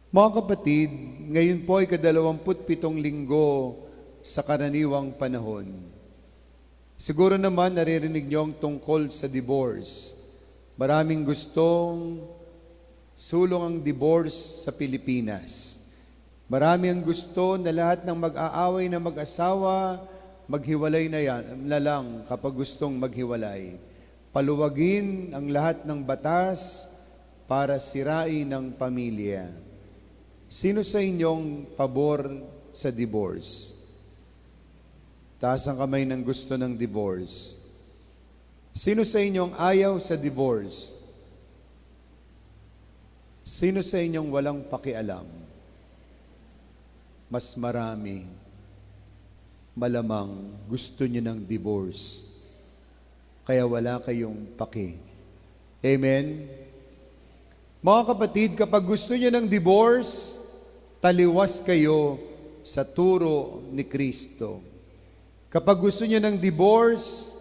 Mga kapatid, ngayon po ay ka-27 linggo sa karaniwang panahon. Siguro naman naririnig niyo ang tungkol sa divorce. Maraming gustong sulong ang divorce sa Pilipinas. Marami ang gusto na lahat ng mag-aaway na mag-asawa, maghiwalay na lang kapag gustong maghiwalay. Paluwagin ang lahat ng batas para sirain ang pamilya. Sino sa inyong pabor sa divorce? Taas ang kamay ng gusto ng divorce. Sino sa inyong ayaw sa divorce? Sino sa inyong walang pakialam? Mas marami, malamang gusto niyo ng divorce. Kaya wala kayong paki. Amen? Mga kapatid, kapag gusto niyo ng divorce, taliwas kayo sa turo ni Kristo. Kapag gusto niyo ng divorce,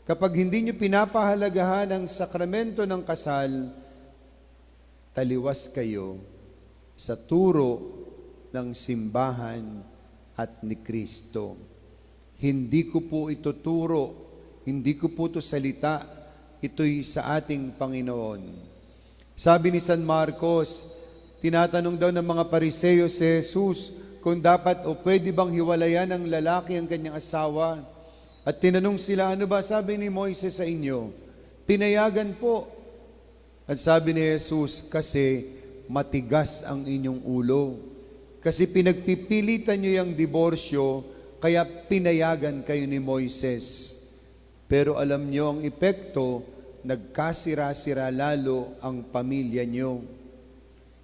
kapag hindi niyo pinapahalagahan ang sakramento ng kasal, taliwas kayo sa turo ng simbahan at ni Kristo. Hindi ko po ito turo, hindi ko po ito salita, ito'y sa ating Panginoon. Sabi ni San Marcos, tinatanong daw ng mga Pariseo si Jesus kung dapat o pwede bang hiwalayan ng lalaki ang kanyang asawa. At tinanong sila, ano ba sabi ni Moises sa inyo? Pinayagan po. At sabi ni Jesus, kasi matigas ang inyong ulo. Kasi pinagpipilitan nyo yung diborsyo, kaya pinayagan kayo ni Moises. Pero alam nyo ang epekto, nagkasira-sira lalo ang pamilya nyo.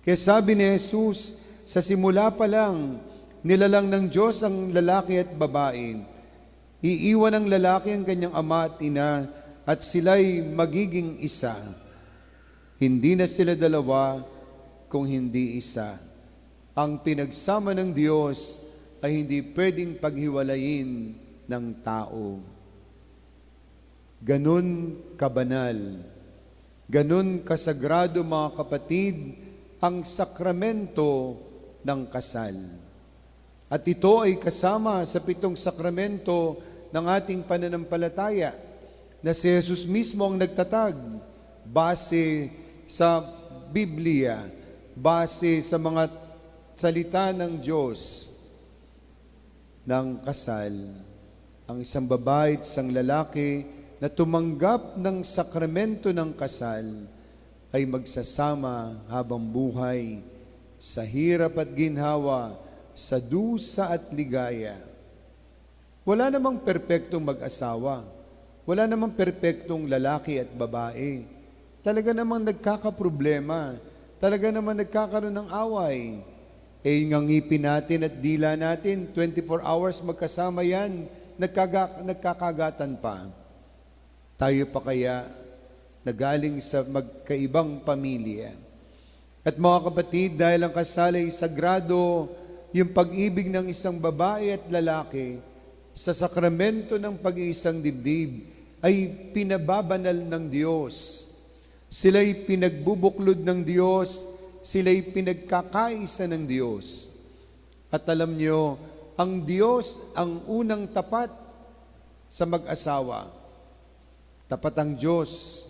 Kaya sabi ni Jesus, sa simula pa lang, nilalang ng Diyos ang lalaki at babae. Iiwan ng lalaki ang kanyang ama at ina, at sila'y magiging isa. Hindi na sila dalawa, kung hindi isa. Ang pinagsama ng Diyos ay hindi pwedeng paghiwalayin ng tao. Ganun kabanal, ganun kasagrado mga kapatid, ang sakramento ng kasal. At ito ay kasama sa 7 sakramento ng ating pananampalataya na si Jesus mismo ang nagtatag base sa Biblia, base sa mga salita ng Diyos ng kasal. Ang isang babae at isang lalaki na tumanggap ng sakramento ng kasal ay magsasama habang buhay sa hirap at ginhawa, sa dusa at ligaya. Wala namang perpektong mag-asawa. Wala namang perpektong lalaki at babae. Talaga namang nagkakaproblema. Talaga namang nagkakaroon ng away. Yung ngipin natin at dila natin, 24 hours magkasama yan, nagkakagatan pa. Tayo pa kaya nagaling sa magkaibang pamilya. At mga kapatid, dahil ang kasal ay sagrado, yung pag-ibig ng isang babae at lalaki sa sakramento ng pag-iisang dibdib ay pinababanal ng Diyos. Sila'y pinagbubuklod ng Diyos, sila'y pinagkakaisa ng Diyos. At alam nyo, ang Diyos ang unang tapat sa mag-asawa. Tapat ang Diyos.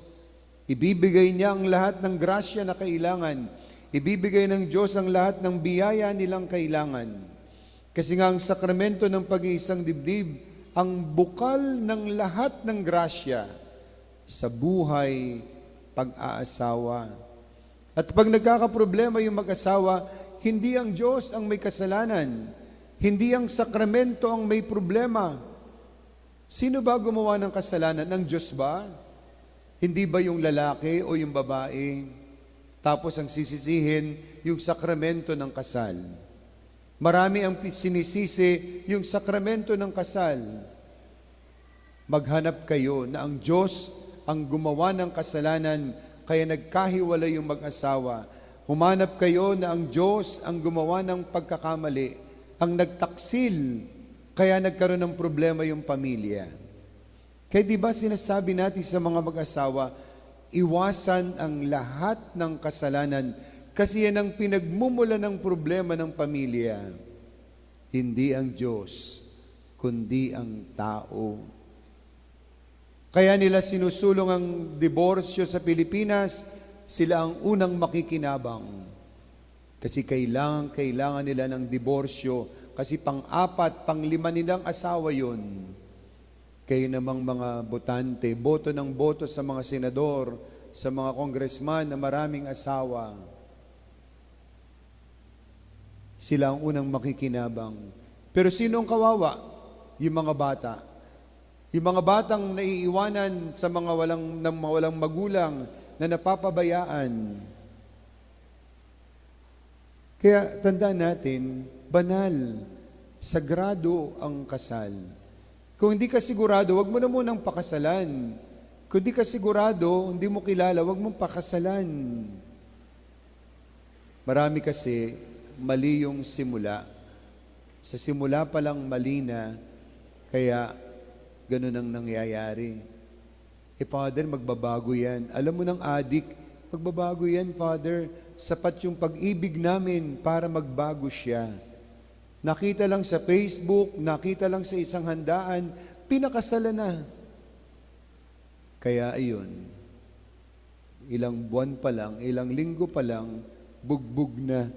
Ibibigay niya ang lahat ng grasya na kailangan. Ibibigay ng Diyos ang lahat ng biyaya nilang kailangan. Kasi nga ang sakramento ng pag-iisang dibdib, ang bukal ng lahat ng grasya sa buhay pag-aasawa. At pag nagkakaproblema yung mag-asawa, hindi ang Diyos ang may kasalanan. Hindi ang sakramento ang may problema. Sino ba gumawa ng kasalanan? Ang Diyos ba? Hindi ba yung lalaki o yung babae? Tapos ang sisisihin, yung sakramento ng kasal. Marami ang sinisisi yung sakramento ng kasal. Maghanap kayo na ang Diyos ang gumawa ng kasalanan, kaya nagkahiwalay yung mag-asawa. Humanap kayo na ang Diyos ang gumawa ng pagkakamali, ang nagtaksil, kaya nagkaroon ng problema yung pamilya. Kaya di ba sinasabi natin sa mga mag-asawa, iwasan ang lahat ng kasalanan Kasi yan ang pinagmumula ng problema ng pamilya. Hindi ang Diyos, kundi ang tao. Kaya nila sinusulong ang diborsyo sa Pilipinas, sila ang unang makikinabang. Kasi kailangan nila ng diborsyo, kasi pang-apat, pang-lima nilang asawa yun. Kayo namang mga botante, boto ng boto sa mga senador, sa mga congressman na maraming asawa. Sila ang unang makikinabang. Pero sino ang kawawa? Yung mga bata. Yung mga batang naiiwanan sa mga walang magulang na napapabayaan. Kaya tandaan natin, banal, sagrado ang kasal. Kung hindi ka sigurado, wag mo na munang pakasalan. Kung hindi ka sigurado, hindi mo kilala, wag mong pakasalan. Marami kasi mali yung simula. Sa simula pa lang mali na, kaya ganun ang nangyayari. Father, magbabago yan. Alam mo ng adik, magbabago yan, Father. Sapat yung pag-ibig namin para magbago siya. Nakita lang sa Facebook, nakita lang sa isang handaan, pinakasalan na. Kaya ayun, ilang buwan pa lang, ilang linggo pa lang, bugbog na.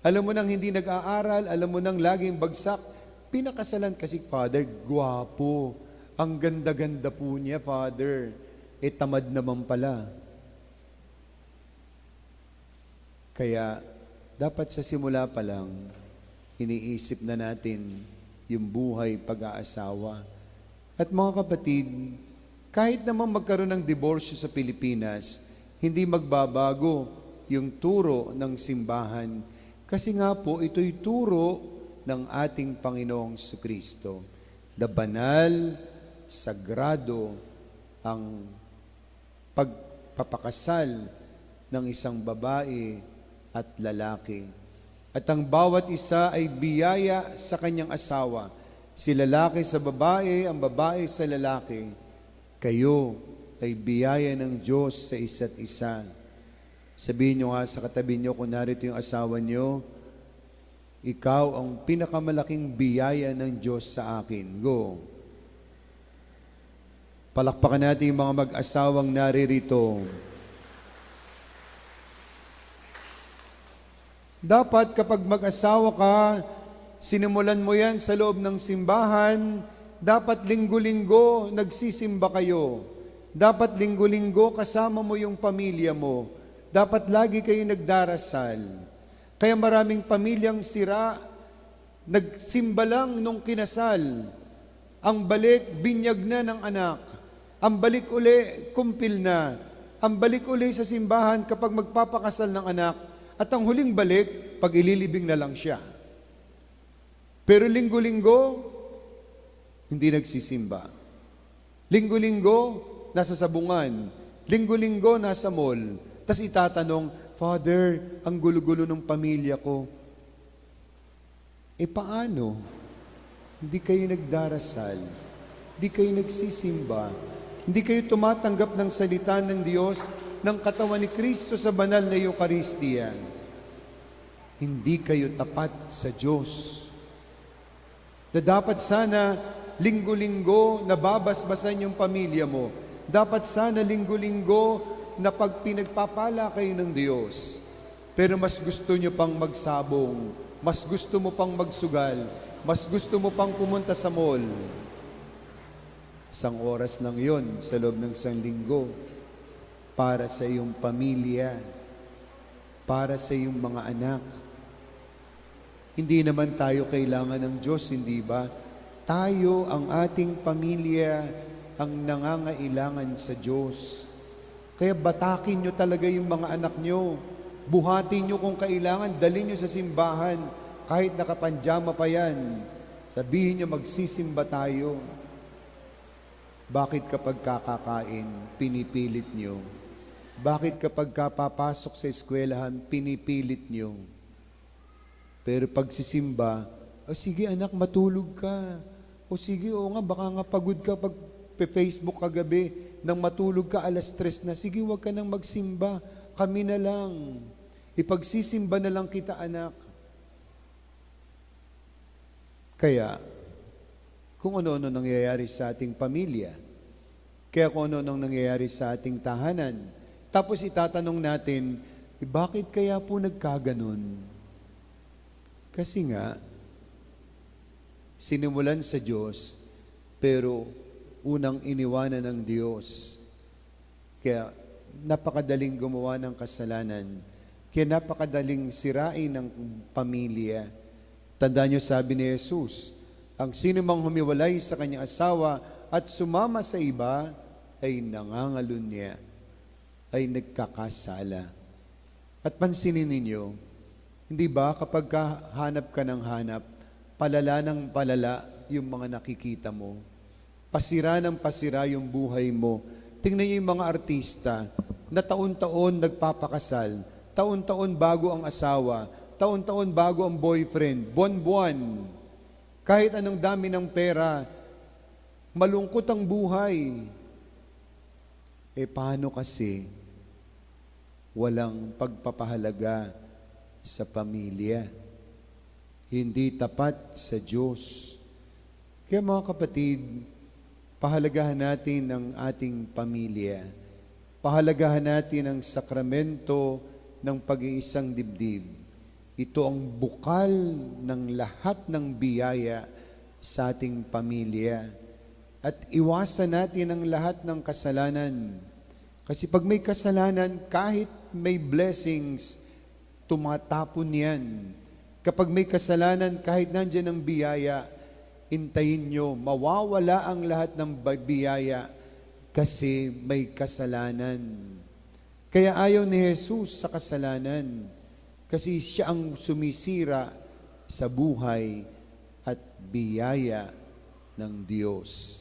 Alam mo nang hindi nag-aaral, alam mo nang laging bagsak, pinakasalan kasi, Father, gwapo. Ang ganda-ganda po niya, Father. Tamad naman pala. Kaya, dapat sa simula pa lang, iniisip na natin yung buhay pag-aasawa. At mga kapatid, kahit naman magkaroon ng diborsyo sa Pilipinas, hindi magbabago yung turo ng simbahan. Kasi nga po, ito'y turo ng ating Panginoong Jesucristo. Na banal, sagrado, ang pagpapakasal ng isang babae at lalaki. At ang bawat isa ay biyaya sa kanyang asawa. Si lalaki sa babae, ang babae sa lalaki. Kayo ay biyaya ng Diyos sa isa't isa. Sabihin nyo nga sa katabi nyo, kung narito yung asawa nyo, ikaw ang pinakamalaking biyaya ng Diyos sa akin. Go. Palakpakan natin yung mga mag-asawang naririto. Dapat kapag mag-asawa ka, sinimulan mo yan sa loob ng simbahan, dapat linggo-linggo nagsisimba kayo. Dapat linggo-linggo kasama mo yung pamilya mo. Dapat lagi kayo nagdarasal. Kaya maraming pamilyang sira, nagsimba lang nung kinasal. Ang balik, binyag na ng anak. Ang balik uli, kumpil na. Ang balik uli sa simbahan kapag magpapakasal ng anak. At ang huling balik, pag ililibing na lang siya. Pero linggo-linggo, hindi nagsisimba. Linggo-linggo, nasa sabungan. Linggo-linggo, nasa mall. Tas itatanong, Father, ang gulo-gulo ng pamilya ko. Paano? Hindi kayo nagdarasal. Hindi kayo nagsisimba. Hindi kayo tumatanggap ng salita ng Diyos, ng katawan ni Kristo sa banal na Eucharistia. Hindi kayo tapat sa Diyos. Na dapat sana linggo-linggo nababasbasan yung pamilya mo. Dapat sana linggo-linggo na pag pinagpapala kayo ng Diyos. Pero mas gusto nyo pang magsabong, mas gusto mo pang magsugal, mas gusto mo pang pumunta sa mall. Isang oras lang yon sa loob ng isang linggo para sa iyong pamilya, para sa iyong mga anak. Hindi naman tayo kailangan ng Diyos, hindi ba? Tayo, ang ating pamilya, ang nangangailangan sa Diyos. Kaya batakin nyo talaga yung mga anak nyo. Buhatin nyo kung kailangan, dalhin nyo sa simbahan, kahit nakapanjama pa yan. Sabihin nyo, magsisimba tayo. Bakit kapag kakakain, pinipilit nyo? Bakit kapag kapapasok sa eskwelahan, pinipilit nyo? Pero pag sisimba, sige anak, matulog ka. O sige, nga, baka nga pagod ka pag Facebook kagabi, nang matulog ka, 3:00 na. Sige, huwag ka nang magsimba. Kami na lang. Ipagsisimba na lang kita, anak. Kaya, kung ano-ano nangyayari sa ating pamilya, kaya kung ano-ano nangyayari sa ating tahanan, tapos itatanong natin, bakit kaya po nagkaganon? Kasi nga, sinimulan sa Diyos, pero unang iniwanan ng Diyos. Kaya napakadaling gumawa ng kasalanan. Kaya napakadaling sirain ng pamilya. Tandaan niyo, sabi ni Jesus, ang sino mang humiwalay sa kanyang asawa at sumama sa iba ay nangangalunya, ay nagkakasala. At pansinin ninyo, hindi ba kapag hanap ka ng hanap, palala ng palala yung mga nakikita mo, pasira ng pasira yung buhay mo. Tingnan niyo yung mga artista na taon-taon nagpapakasal, taon-taon bago ang asawa, taon-taon bago ang boyfriend, buwan-buwan. Kahit anong dami ng pera, malungkot ang buhay. Paano kasi walang pagpapahalaga sa pamilya? Hindi tapat sa Diyos. Kaya mga kapatid, pahalagahan natin ang ating pamilya. Pahalagahan natin ang sakramento ng pag-iisang dibdib. Ito ang bukal ng lahat ng biyaya sa ating pamilya. At iwasan natin ang lahat ng kasalanan. Kasi pag may kasalanan, kahit may blessings, tumatapon yan. Kapag may kasalanan, kahit nandyan ang biyaya, hintayin nyo, mawawala ang lahat ng biyaya kasi may kasalanan. Kaya ayaw ni Jesus sa kasalanan. Kasi siya ang sumisira sa buhay at biyaya ng Diyos.